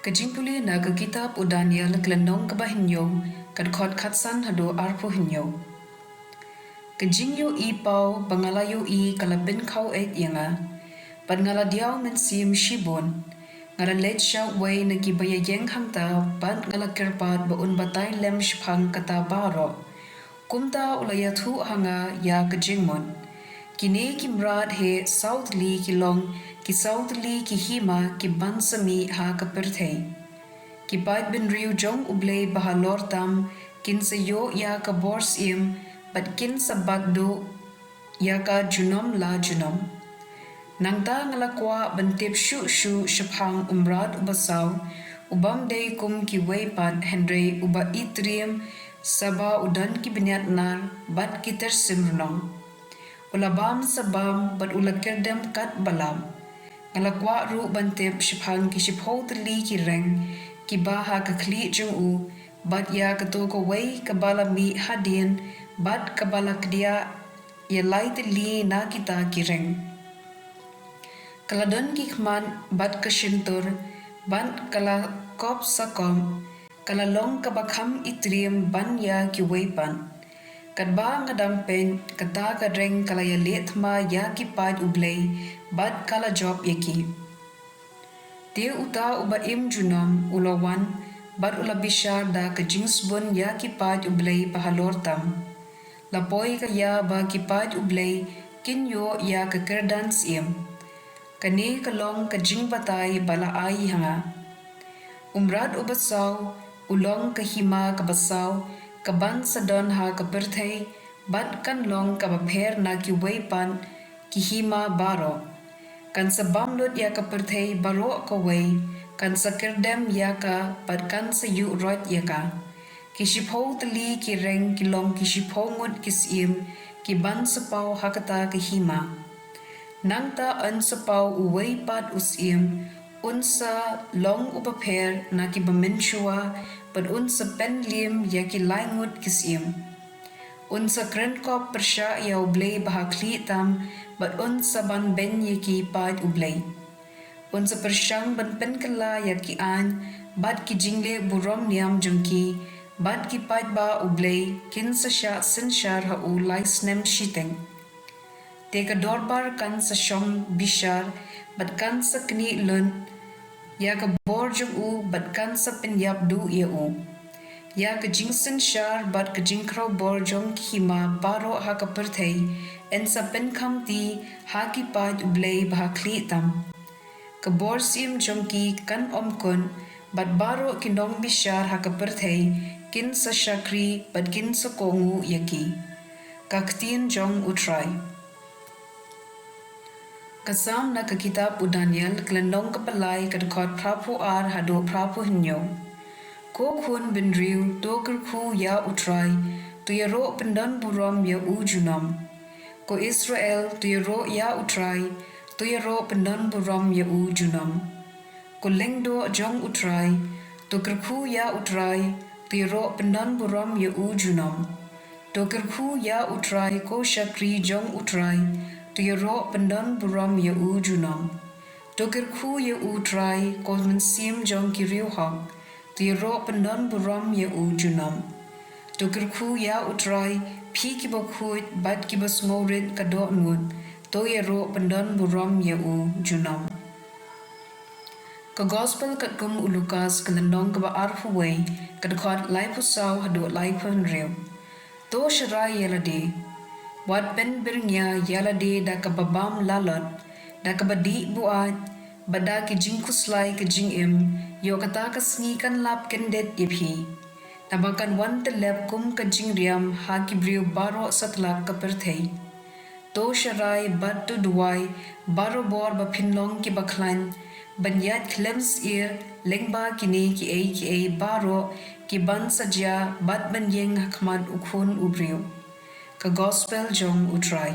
Jingpule na kitab u Daniel klenong kabahinyo khot khatsan hado arpo hinyo. Jingyo I pau bangalayo I kalabin kau yanga. But ngala diaw men sim shibon. Ngala lait sya way na gibaya yeng hangta ban ngala kerpat ba un batay lem shpang kata baro. Kumta ulaya thu hanga ya jingwan. Kini Kynrad he southly kilong ki southly ki hima ki bansami ha kaperthe. Ki bait bin riu jong Blei halor tam kin sa yo ya ka bors im but kin sa bagdo ya ka junom la junom. Nangta ngalakwa bantip shu shapang umrad ubasaw ubam day kum ki waypat hendray uba itrium saba udan ki binyat nar bat ki tersimrunong. Ulabam sabam bat ulakerdem kat balam. Ngalakwa ru bantip shapang ki shipho tali ki reng ki baha ka kli jung u bat ya kato ko way kabala mi hadin bat kabala kdia ïalade li na kita ki reng. Kaladon ki khman bat kashintur ban kala kop sakom kala long kabakham itrium ban ya ki waypan. Kadba ngadam pen kata ka reng kala ya letma ya ki pad Blei bat kala job yaki. Dia uta uba im junom ulawan bat ulabishar da ka jingsbun ya ki pad Blei halor tam. Lapoy ka ya ba ki pad Blei kinyo ya ka kerdan siem. Kani kalong ka jingbatay bala ay hanga. Umrad ubasaw ulong ka hima kabasaw kaban sa don ha kaperthay bat kan long kabapher na ki waypan ki hima baro. Kan sa bamlot ya kaperthay baro ka way kan sa kerdem ya ka bat kan sa yu rot ya ka. Ki shipho tali ki reng ki long ki shipho ngut ki siem ki ban sa pau hakata ki hima. Nangta an sa pau uway pat usim unsa long upapher na ki bynshoi but unsa penlim ya ki laingut kisim. Unsa krenkop persya ya Blei bahakli tam but unsa ban ben ya ki pat Blei. Unsa persyang ban penkala ya ki an bat ki jingle burom niam jungki bat ki pat ba Blei kinsa sya sinshar ha u laisnem shiteng. Teka dorbar kan sa syong bishar bat kan sa kni lun ya ka borjung u bat kan sa penyap du ya u. Ya ka jingsunshar bat ka jingkraw borjong hima baro ha ka perthay en sa penkam ti ha ki pad Blei bahakli tam. Ka borsim jongki kan omkun bat baro kinong bishar ha ka perthay kin sa shakri bat kin sa kongu yaki. Ka ktien jong u Trai. Kasam na ka kitab u Daniel klenong kapalay khot prapo ar hado prapo hinyo. Ko khun bin riu to kerku ya u Trai tu yaro pendan burom ya u junom. Ko Israel tu yaro ya u Trai tu yaro pendan burom ya u junom. Ko lengdo jong u Trai tu kerku ya u Trai tu yaro pendan burom ya u junom. To kerku ya u Trai ko shakri jong u Trai tu yaro pendan buram ya u junom. Dokir khu ya u Trai ko mensim jong kiriu hong tu yaro pendan buram ya u junom. Dokir khu ya u Trai pi ki bakhuit bat ki basmorit kado ngun to yaro pendan buram ya u junom. Ka gospel kat kum u Lukas kalandong ka ba arfuway kad khot lai pusaw hado lai riu. To sharai ïalade. Wat pen birnya ïalade da kababam lalot da kabadi buat bada ki jingkuslai ke jingim yo kata ka sngi kan lap kendet yephi tabakan wan telep kum ka jingriam ha ki briu baro satlak ka perthei to sharai bat to duwai baro bor ba phinlong ki baklan banyat klems ir lengba kini ki ei baro ki ban sajya bat banyeng khmad ukhun ubriu. Ka gospel jong u Trai.